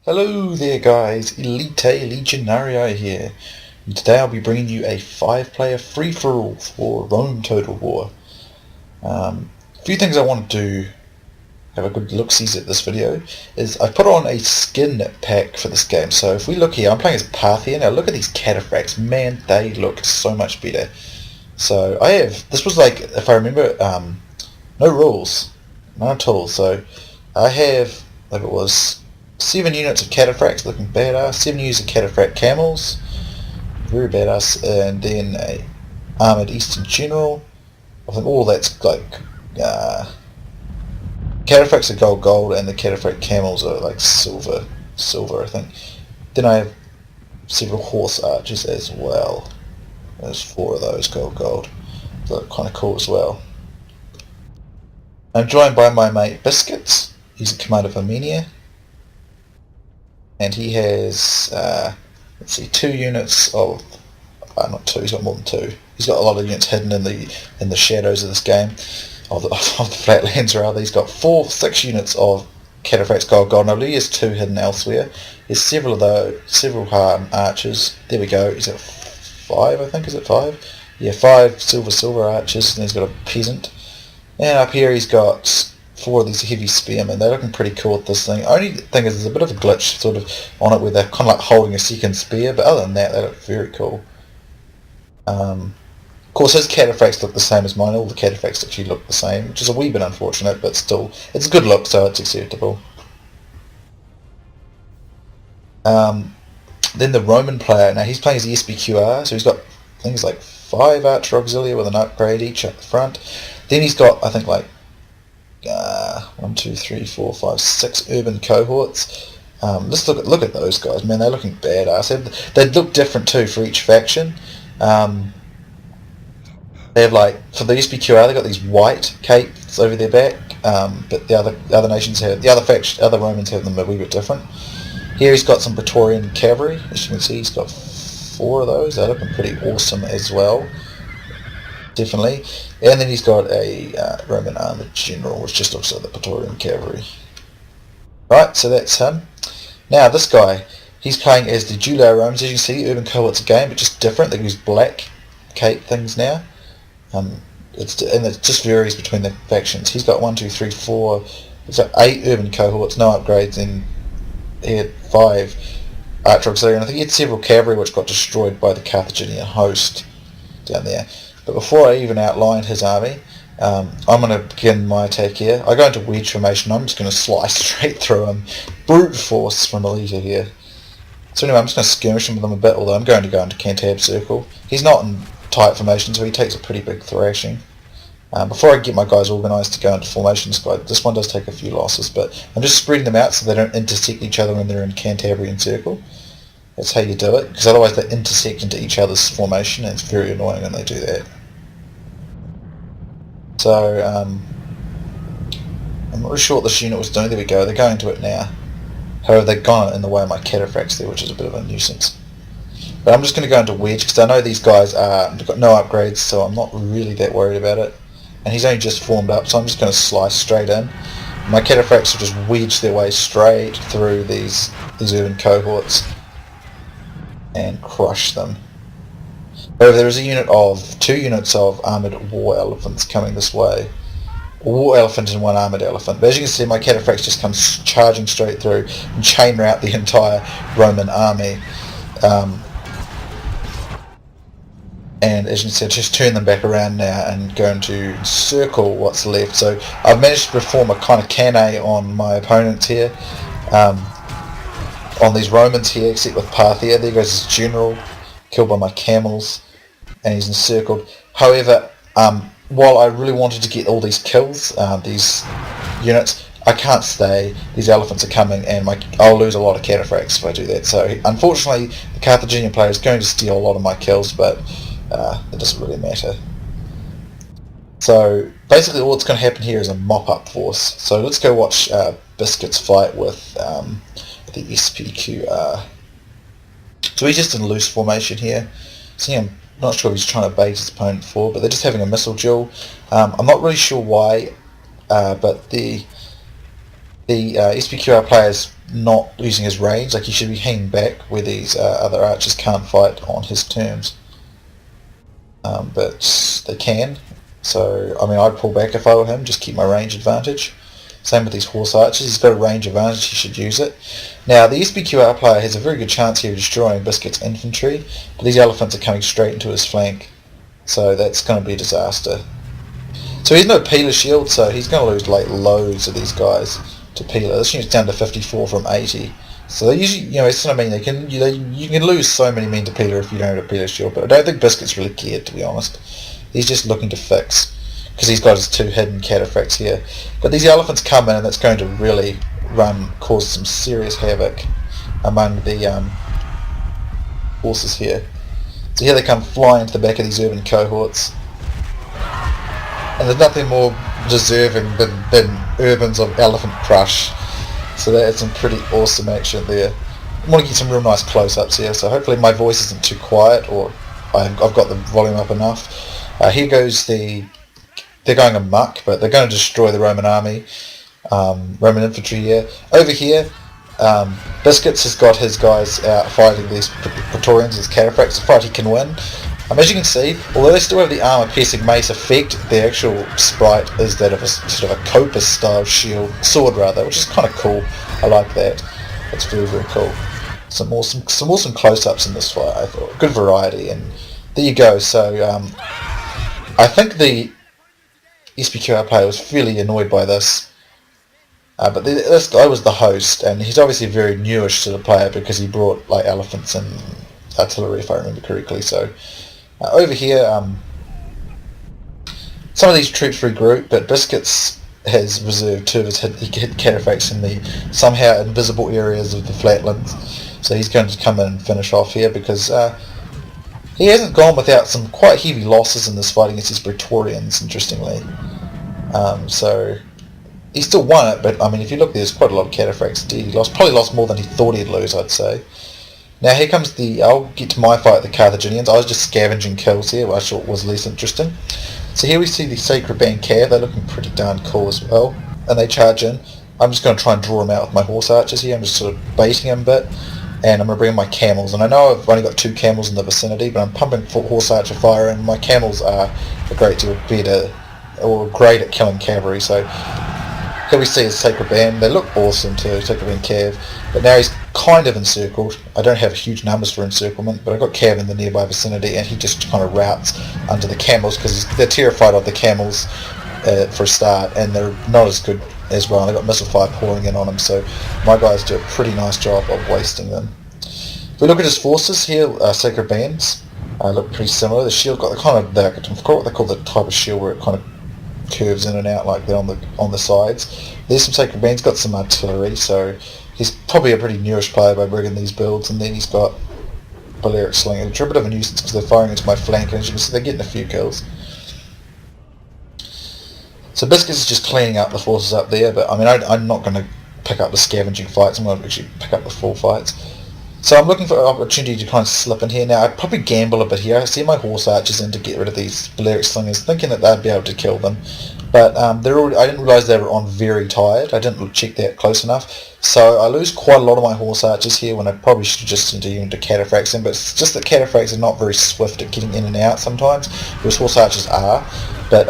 Hello there guys, Elita Legionarii here, and today I'll be bringing you a 5-player free-for-all for Rome Total War. A few things I want to do, have a good look-sees at this video, is I've put on a skin pack for this game. So if we look here, I'm playing as Parthia. Now look at these cataphracts, man, they look so much better. So this was like, if I remember, no rules, none at all, so I have, like it was, 7 units of cataphracts looking badass, 7 units of cataphract camels, very badass, and then a armoured eastern general. I think all that's like, cataphracts are gold, and the cataphract camels are like silver I think. Then I have several horse archers as well. There's 4 of those gold. They look kind of cool as well. I'm joined by my mate Biscuits. He's a commander of Armenia. And he has, let's see, 2 units of, not 2, he's got more than 2. He's got a lot of units hidden in the shadows of this game, of the flatlands rather. He's got 6 units of cataphracts gold, and I believe he has 2 hidden elsewhere. There's several of those, several archers. There we go, he's got 5, I think, is it 5? Yeah, 5 silver archers, and he's got a peasant. And up here he's got 4 of these heavy spearmen. They're looking pretty cool with this thing. Only thing is there's a bit of a glitch sort of on it where they're kind of like holding a second spear, but other than that they look very cool. Of course his cataphracts look the same as mine. All the cataphracts actually look the same, which is a wee bit unfortunate, but still it's a good look, so it's acceptable. Then the Roman player, now he's playing as the Spqr, so he's got things like 5 archer auxiliary with an upgrade each up the front. Then he's got, I think, like 1, 2, 3, 4, 5, 6 urban cohorts. Let's look at those guys, man. They're looking badass. They look different too for each faction. They have, like, for the SPQR, they've got these white capes over their back, but the other nations have, other Romans have them a wee bit different. Here he's got some Praetorian cavalry. As you can see, he's got 4 of those. They're looking pretty awesome as well. Definitely. And then he's got a Roman armoured general, which just looks like the Praetorian cavalry. Right, so that's him. Now this guy, he's playing as the Julii Romans. As you can see, urban cohorts again, but just different. They use black cape things now. It just varies between the factions. He's got 1, 2, 3, 4. He's got 8 urban cohorts, no upgrades, and he had 5 archer auxiliary. And I think he had several cavalry, which got destroyed by the Carthaginian host down there. But before I even outline his army, I'm going to begin my attack here. I go into wedge formation. I'm just going to slice straight through him. Brute force from Elita here. So anyway, I'm just going to skirmish him with him a bit, although I'm going to go into Cantab circle. He's not in tight formation, so he takes a pretty big thrashing. Before I get my guys organised to go into formation, this one does take a few losses, but I'm just spreading them out so they don't intersect each other when they're in Cantabrian circle. That's how you do it, because otherwise they intersect into each other's formation, and it's very annoying when they do that. So, I'm not really sure what this unit was doing. There we go, they're going to it now. However, they've gone in the way of my cataphracts there, which is a bit of a nuisance. But I'm just going to go into wedge, because I know these guys have got no upgrades, so I'm not really that worried about it. And he's only just formed up, so I'm just going to slice straight in. My cataphracts will just wedge their way straight through these urban cohorts and crush them. However, there is 2 units of armoured war elephants coming this way. A war elephant and 1 armoured elephant. But as you can see, my cataphracts just come charging straight through and chain rout the entire Roman army. And as you can see, I just turn them back around now and going to encircle what's left. So I've managed to perform a kind of cannae on my opponents here. On these Romans here, except with Parthia. There goes his general, killed by my camels, and he's encircled. However, while I really wanted to get all these kills, these units, I can't stay. These elephants are coming, and I'll lose a lot of cataphracts if I do that. So unfortunately, the Carthaginian player is going to steal a lot of my kills, but it doesn't really matter. So basically all that's going to happen here is a mop-up force. So let's go watch Biscuits fight with the SPQR. So he's just in loose formation here. See, I'm not sure if he's trying to bait his opponent for, but they're just having a missile duel. I'm not really sure why, but the The SPQR player is not using his range, like he should be hanging back where these other archers can't fight on his terms. But they can, so I mean I'd pull back if I were him, just keep my range advantage. Same with these horse archers, he's got a range advantage, he should use it. Now the SPQR player has a very good chance here of destroying Biscuits' infantry, but these elephants are coming straight into his flank, so that's going to be a disaster. So he's no peeler shield, so he's going to lose like loads of these guys to peeler. This unit's down to 54 from 80. So they usually, it's what I mean, you can lose so many men to peeler if you don't have a peeler shield, but I don't think Biscuits really cared, to be honest. He's just looking to fix, because he's got his 2 hidden cataphracts here. But these elephants come in and that's going to really cause some serious havoc among the horses here. So here they come flying to the back of these urban cohorts. And there's nothing more deserving than urbans of elephant crush. So that's some pretty awesome action there. I want to get some real nice close-ups here, so hopefully my voice isn't too quiet, or I've got the volume up enough. Here goes they're going amok, but they're going to destroy the Roman army, Roman infantry here. Over here, Biscuits has got his guys out fighting these Praetorians, these cataphracts, a fight he can win. As you can see, although they still have the armor-piercing mace effect, the actual sprite is that of a sort of a Copus-style sword rather, which is kind of cool. I like that. It's very, very cool. Some awesome close-ups in this fight, I thought. Good variety, and there you go. So, I think the SPQR player was fairly annoyed by this. But this guy was the host, and he's obviously a very newish sort of player because he brought like elephants and artillery, if I remember correctly. So over here, some of these troops regroup, but Biscuits has reserved 2 of his hit cataphracts in the somehow invisible areas of the flatlands. So he's going to come in and finish off here because he hasn't gone without some quite heavy losses in this fight against his Praetorians, interestingly. So he still won it, but I mean, if you look, there's quite a lot of cataphracts. He probably lost more than he thought he'd lose, I'd say. Now here comes I'll get to my fight with the Carthaginians. I was just scavenging kills here, which I thought was less interesting. So here we see the Sacred Band Cav. They're looking pretty darn cool as well, and they charge in. I'm just going to try and draw them out with my horse archers here. I'm just sort of baiting them a bit, and I'm going to bring in my camels. And I know I've only got 2 camels in the vicinity, but I'm pumping horse archer fire, and my camels are a great deal better, or great at killing cavalry. So here we see his Sacred Band. They look awesome too, Sacred Band Cav. But now he's kind of encircled. I don't have huge numbers for encirclement, but I've got Cav in the nearby vicinity, and he just kind of routes under the camels because they're terrified of the camels for a start, and they're not as good as well. They've got missile fire pouring in on them, so my guys do a pretty nice job of wasting them. If we look at his forces here, Sacred Bands look pretty similar. The shield got the kind of, I forgot what they call the type of shield where it kind of curves in and out like that on the sides. There's some Sacred Bands, got some artillery, so he's probably a pretty newish player by bringing these builds. And then he's got Balearic Slingers, which are a bit of a nuisance because they're firing into my flank, and as you can see they're getting a few kills. So Biscuits is just cleaning up the forces up there, but I mean I'm not going to pick up the scavenging fights, I'm going to actually pick up the full fights. So I'm looking for an opportunity to kind of slip in here. Now I'd probably gamble a bit here. I see my horse archers in to get rid of these Balearic Slingers, thinking that they'd be able to kill them. But I didn't realise they were on very tired. I didn't check that close enough. So I lose quite a lot of my horse archers here when I probably should just continue into cataphracts in. But it's just that cataphracts are not very swift at getting in and out sometimes, whereas horse archers are. But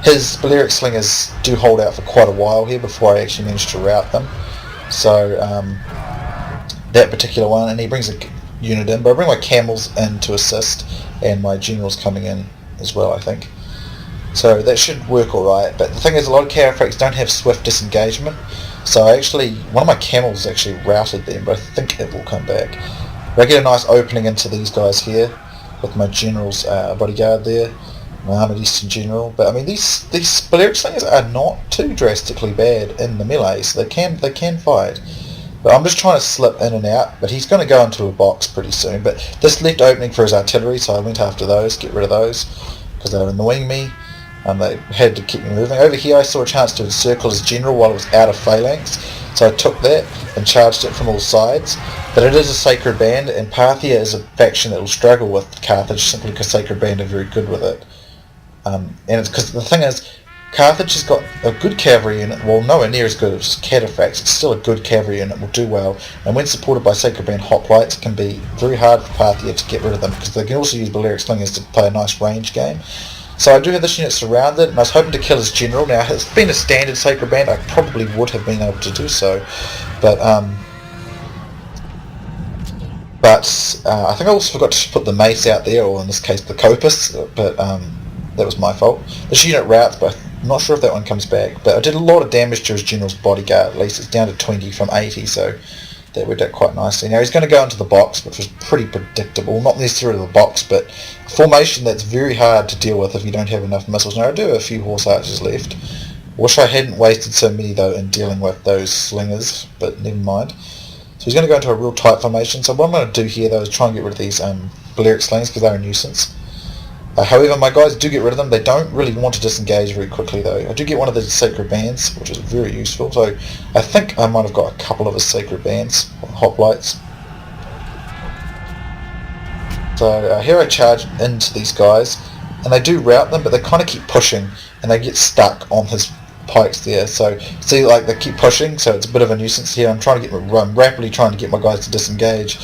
his Balearic Slingers do hold out for quite a while here before I actually manage to rout them. So that particular one, and he brings a unit in, but I bring my camels in to assist, and my generals coming in as well, I think. So that should work alright, but the thing is a lot of cataphracts don't have swift disengagement, so one of my camels actually routed them, but I think it will come back. But I get a nice opening into these guys here, with my general's bodyguard there, my armoured eastern general, but I mean these Balearic Slingers are not too drastically bad in the melee, so they can fight. But I'm just trying to slip in and out, but he's going to go into a box pretty soon. But this left opening for his artillery, so I went after those, get rid of those, because they were annoying me, and they had to keep me moving. Over here I saw a chance to encircle his general while it was out of phalanx, so I took that and charged it from all sides. But it is a Sacred Band, and Parthia is a faction that will struggle with Carthage simply because Sacred Band are very good with it. And it's because the thing is, Carthage has got a good cavalry unit, well nowhere near as good as cataphracts, it's still a good cavalry unit, will do well, and when supported by Sacred Band hoplites it can be very hard for Parthia to get rid of them, because they can also use Balearic Slingers to play a nice range game. So I do have this unit surrounded, and I was hoping to kill his general. Now, it's been a standard Sacred Band, I probably would have been able to do so, but I think I also forgot to put the mace out there, or in this case the copus, but that was my fault. This unit routes, but I'm not sure if that one comes back, but I did a lot of damage to his general's bodyguard, at least it's down to 20 from 80, so that worked out quite nicely. Now he's going to go into the box, which was pretty predictable, not necessarily the box, but a formation that's very hard to deal with if you don't have enough missiles. Now I do have a few horse archers left. Wish I hadn't wasted so many though in dealing with those slingers, but never mind. So he's going to go into a real tight formation, so what I'm going to do here though is try and get rid of these Balearic slings because they're a nuisance. However, my guys do get rid of them. They don't really want to disengage very quickly though. I do get one of the Sacred Bands, which is very useful. So I think I might have got a couple of his Sacred Bands, hoplites. So here I charge into these guys, and they do rout them, but they kind of keep pushing, and they get stuck on his pikes there. So see, like they keep pushing, so it's a bit of a nuisance here. I'm rapidly trying to get my guys to disengage.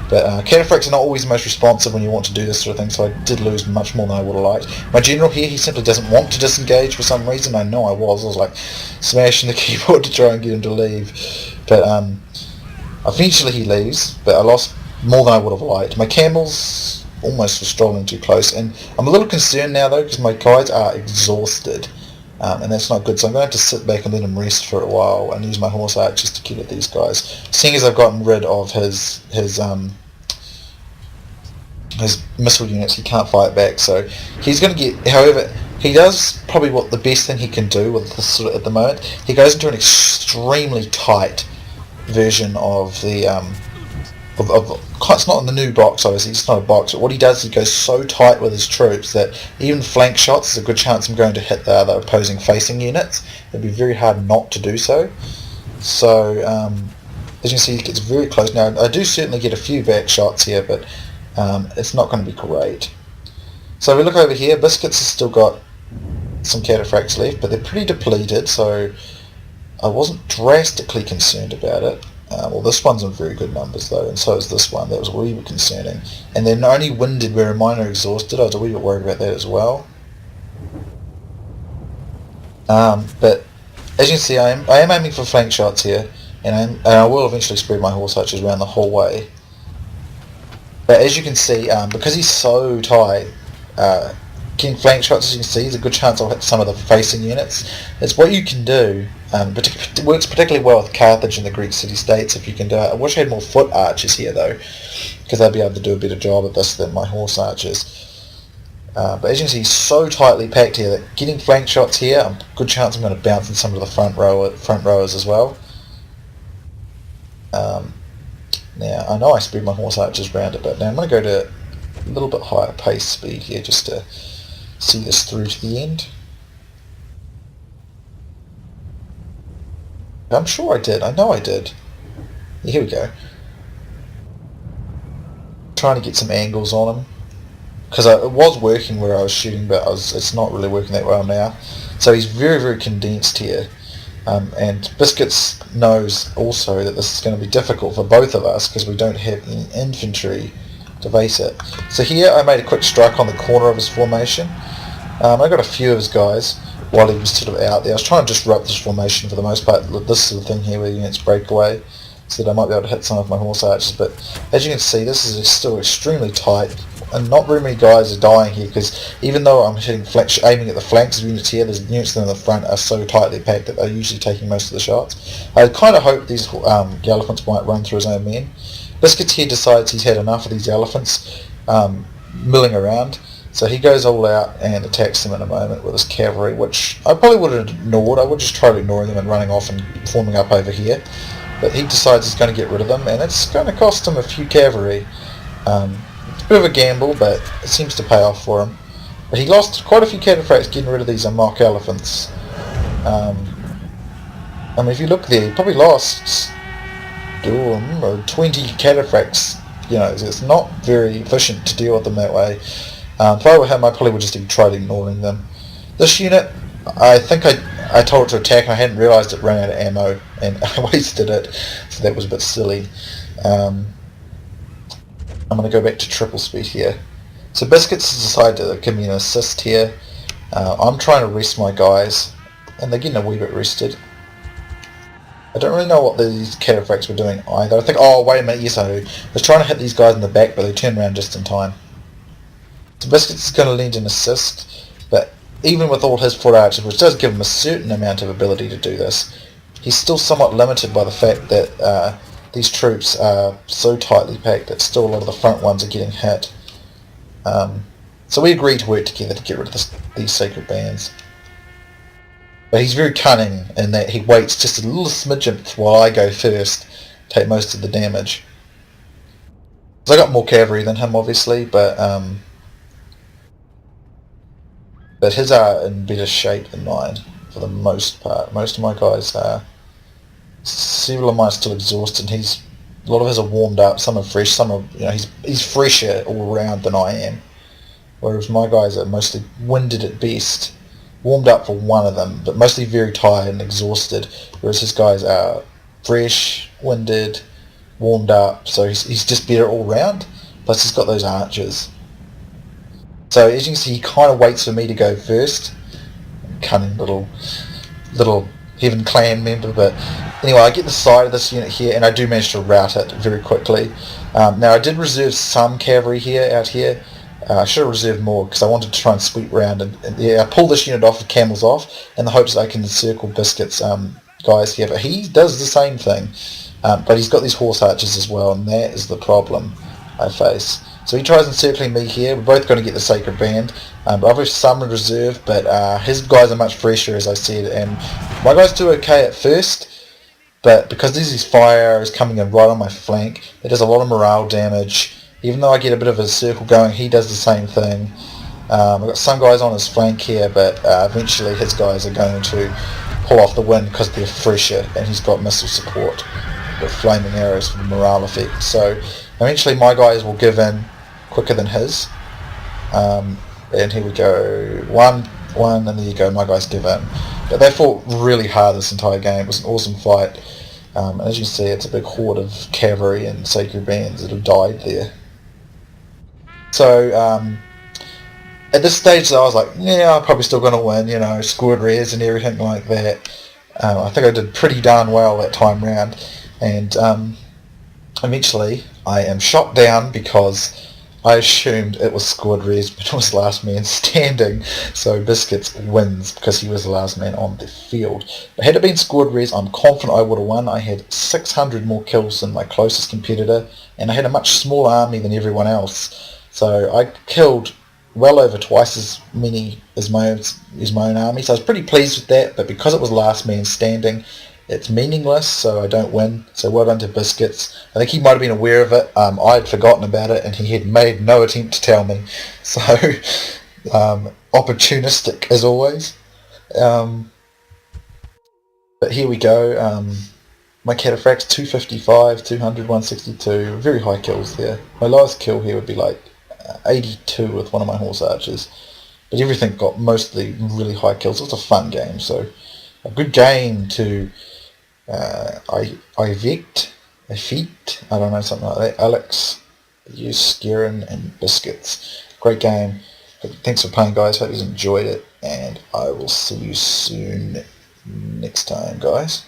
But cataphracts are not always the most responsive when you want to do this sort of thing, so I did lose much more than I would have liked. My general here, he simply doesn't want to disengage for some reason. I know I was like smashing the keyboard to try and get him to leave. But eventually he leaves, but I lost more than I would have liked. My camels almost were strolling too close, and I'm a little concerned now though, because my guys are exhausted. And that's not good, so I'm going to have to sit back and let him rest for a while and use my horse archers to kill at these guys. Seeing as I've gotten rid of his missile units, he can't fight back, so he's going to get, however, he does probably what the best thing he can do with this sort of, at the moment. He goes into an extremely tight version of the it's not in the new box, obviously, it's not a box, but what he does is he goes so tight with his troops that even flank shots, there's a good chance I'm going to hit the other opposing facing units. It'd be very hard not to do so. So, as you can see, he gets very close. Now, I do certainly get a few back shots here, but it's not going to be great. So if we look over here, Biscuits has still got some cataphracts left, but they're pretty depleted, so I wasn't drastically concerned about it. Well, this one's in very good numbers though, and so is this one. That was a wee bit concerning. And then only winded where mine are exhausted. I was a wee bit worried about that as well. But as you can see, I am aiming for flank shots here, and I will eventually spread my horse archers around the whole way. But as you can see, because he's so tight, getting flank shots, as you can see, there's a good chance I'll hit some of the facing units. It's what you can do. It works particularly well with Carthage and the Greek city-states if you can do it. I wish I had more foot archers here though, because they'd be able to do a better job at this than my horse archers. But as you can see, he's so tightly packed here that getting flank shots here, a good chance I'm going to bounce in some of the front rowers as well. Now, I know I spread my horse archers around it, but now I'm going to go to a little bit higher pace speed here just to see this through to the end. I'm sure I did. I know I did. Yeah, here we go. Trying to get some angles on him, because it was working where I was shooting, but it's not really working that well now. So he's very, very condensed here. And Biscuits knows also that this is going to be difficult for both of us because we don't have any infantry to face it. So here I made a quick strike on the corner of his formation. I got a few of his guys while he was sort of out there. I was trying to disrupt this formation for the most part, this sort of thing here where units break away, so that I might be able to hit some of my horse archers. But as you can see, this is still extremely tight, and not very many guys are dying here, because even though I'm aiming at the flanks of units here, the units that are in the front are so tightly packed that they're usually taking most of the shots. I kind of hope these elephants might run through his own men. Biscuits here decides he's had enough of these elephants milling around, so he goes all out and attacks them in a moment with his cavalry, which I probably would have ignored. I would just try to ignore them and running off and forming up over here. But he decides he's going to get rid of them, and it's going to cost him a few cavalry. It's a bit of a gamble, but it seems to pay off for him. But he lost quite a few cataphracts getting rid of these mock elephants. I mean, if you look there, he probably lost 20 cataphracts. You know, it's not very efficient to deal with them that way. If I were him, I probably would just have tried ignoring them. This unit, I think I told it to attack and I hadn't realised it ran out of ammo and I wasted it, so that was a bit silly. I'm going to go back to triple speed here. So Biscuits has decided to give me an assist here. I'm trying to rest my guys, and they're getting a wee bit rested. I don't really know what these cataphracts were doing either. I think, oh wait a minute, yes I do. I was trying to hit these guys in the back, but they turned around just in time. So Biscuits is going to lend an assist, but even with all his foot archers, which does give him a certain amount of ability to do this, he's still somewhat limited by the fact that these troops are so tightly packed that still a lot of the front ones are getting hit. So we agreed to work together to get rid of these sacred bands. But he's very cunning in that he waits just a little smidgen while I go first, take most of the damage. So I got more cavalry than him obviously, but his are in better shape than mine for the most part. Most of my guys are. Several of mine are still exhausted. A lot of his are warmed up. Some are fresh. Some are, he's fresher all around than I am. Whereas my guys are mostly winded at best. Warmed up for one of them, but mostly very tired and exhausted. Whereas his guys are fresh, winded, warmed up. So he's just better all round. Plus he's got those archers. So as you can see, he kind of waits for me to go first. Cunning little Heaven Clan member, but anyway, I get the side of this unit here, and I do manage to rout it very quickly. Now I did reserve some cavalry out here. I should have reserved more because I wanted to try and sweep round and I pull this unit off with camels off in the hopes that I can encircle Biscuits guys here. But he does the same thing, but he's got these horse archers as well, and that is the problem I face. So he tries encircling me here. We're both going to get the sacred band. But I've got some in reserve, but his guys are much fresher, as I said, and my guys do okay at first. But because this fire is coming in right on my flank, it does a lot of morale damage. Even though I get a bit of a circle going, he does the same thing. I've got some guys on his flank here, but eventually his guys are going to pull off the win because they're fresher, and he's got missile support with flaming arrows for the morale effect. So eventually my guys will give in quicker than his. And here we go. One, and there you go, my guys give in. But they fought really hard this entire game. It was an awesome fight. As you can see, it's a big horde of cavalry and sacred bands that have died there. So at this stage though, I was like, yeah, I'm probably still going to win, scored res and everything like that. I think I did pretty darn well that time round. And eventually I am shot down because I assumed it was scored res, but it was last man standing, so Biscuits wins because he was the last man on the field. But had it been scored res, I'm confident I would have won. I had 600 more kills than my closest competitor, and I had a much smaller army than everyone else. So I killed well over twice as many as my own army, so I was pretty pleased with that, but because it was last man standing, it's meaningless, so I don't win. So well done to Biscuits. I think he might have been aware of it. I had forgotten about it, and he had made no attempt to tell me. So opportunistic as always. But here we go. My cataphracts 255, 200, 162. Very high kills there. My lowest kill here would be like 82 with one of my horse archers. But everything got mostly really high kills. It was a fun game, so a good game to iFekt, I don't know, something like that. Alex, Euskerrin and Biscuits. Great game. Thanks for playing, guys. Hope you enjoyed it, and I will see you soon next time, guys.